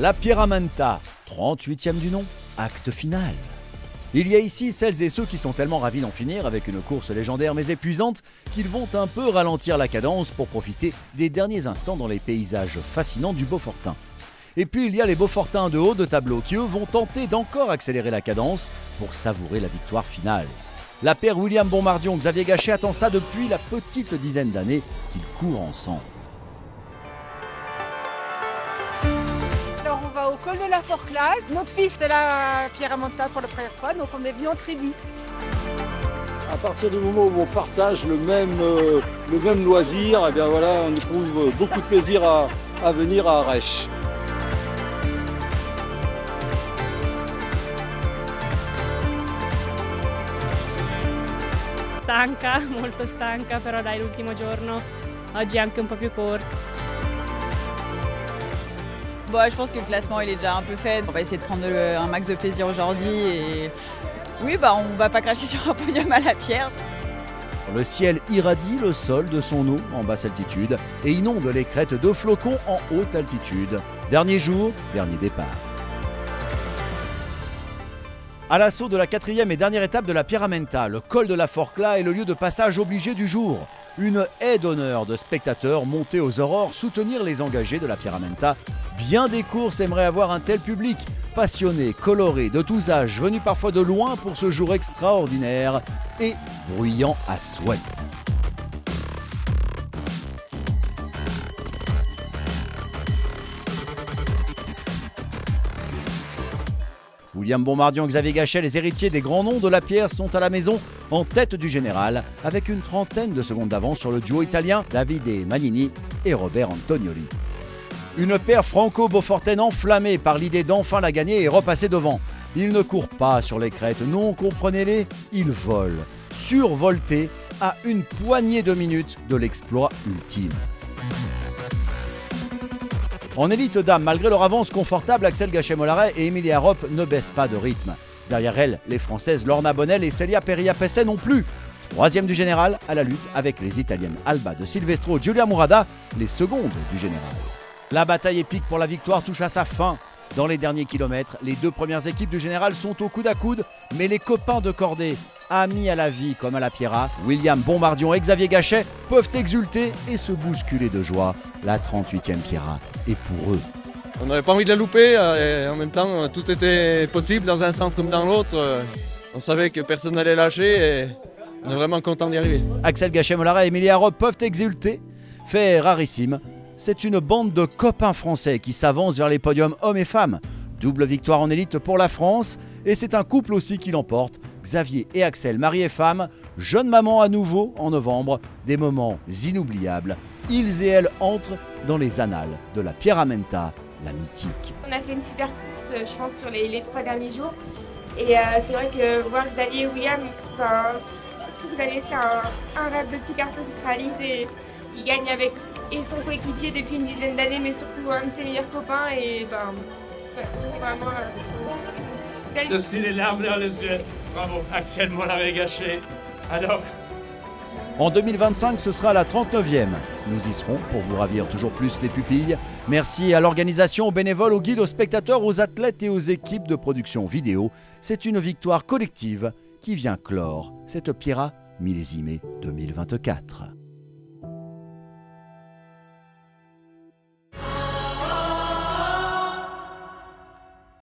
La Pierramenta, 38e du nom, acte final. Il y a ici celles et ceux qui sont tellement ravis d'en finir avec une course légendaire mais épuisante qu'ils vont un peu ralentir la cadence pour profiter des derniers instants dans les paysages fascinants du Beaufortain. Et puis il y a les Beaufortains de haut de tableau qui eux vont tenter d'encore accélérer la cadence pour savourer la victoire finale. La paire William Bonmardion-Xavier Gachet attend ça depuis la petite dizaine d'années qu'ils courent ensemble. Alors on va au col de la Forclaz. Notre fils fait la Pierramenta pour la première fois, donc on est venu en tribu. À partir du moment où on partage le même loisir, eh bien voilà, on éprouve beaucoup de plaisir à venir à Arèche. Stanca, molto stanca, però dai, l'ultimo giorno, oggi è anche un po' più corto. Bon, je pense que le classement il est déjà un peu fait. On va essayer de prendre un max de plaisir aujourd'hui et oui, on va pas cracher sur un podium à la pierre. Le ciel irradie le sol de son eau en basse altitude et inonde les crêtes de flocons en haute altitude. Dernier jour, dernier départ. À l'assaut de la 4e et dernière étape de la Pierramenta, le col de la Forclaz est le lieu de passage obligé du jour. Une haie d'honneur de spectateurs montés aux aurores soutenir les engagés de la Pierramenta. Bien des courses aimeraient avoir un tel public, passionné, coloré, de tous âges, venu parfois de loin pour ce jour extraordinaire et bruyant à souhait. William Bonmardion-Xavier Gachet, les héritiers des grands noms de la pierre, sont à la maison en tête du général avec une trentaine de secondes d'avance sur le duo italien Davide Magnini et Robert Antonioli. Une paire franco-beaufortaine enflammée par l'idée d'enfin la gagner et repasser devant. Ils ne courent pas sur les crêtes, non, comprenez-les, ils volent, survoltés à une poignée de minutes de l'exploit ultime. En élite dame, malgré leur avance confortable, Axel Gachet-Mollaret et Emilia Ropp ne baissent pas de rythme. Derrière elles, les Françaises Lorna Bonnell et Celia Peria-Pesset non plus. Troisième du général à la lutte avec les Italiennes Alba de Silvestro, Giulia Murada, les secondes du général. La bataille épique pour la victoire touche à sa fin. Dans les derniers kilomètres, les deux premières équipes du général sont au coude à coude, mais les copains de cordée, amis à la vie comme à la Pierra, William Bonmardion et Xavier Gachet peuvent exulter et se bousculer de joie. La 38e Pierra est pour eux. On n'avait pas envie de la louper et en même temps tout était possible dans un sens comme dans l'autre. On savait que personne n'allait lâcher et on est vraiment content d'y arriver. Axel Gachet-Mollaret et Emilia Ropp peuvent exulter. Fait rarissime, c'est une bande de copains français qui s'avance vers les podiums hommes et femmes. Double victoire en élite pour la France et c'est un couple aussi qui l'emporte. Xavier et Axel, mari et femme, jeune maman à nouveau en novembre, des moments inoubliables. Ils et elles entrent dans les annales de la Pierramenta, la mythique. On a fait une super course, je pense, sur les 3 derniers jours. Et c'est vrai que voir Xavier et William, Xavier, c'est un rêve de petit garçon qui se réalise et il gagne avec son coéquipier depuis une dizaine d'années, mais surtout un de ses meilleurs copains. Et c'est vraiment... Je suis les larmes dans les yeux. Bravo, Axel Mollaret-Gachet. Alors. En 2025, ce sera la 39e. Nous y serons pour vous ravir toujours plus les pupilles. Merci à l'organisation, aux bénévoles, aux guides, aux spectateurs, aux athlètes et aux équipes de production vidéo. C'est une victoire collective qui vient clore cette Pierra millésimée 2024.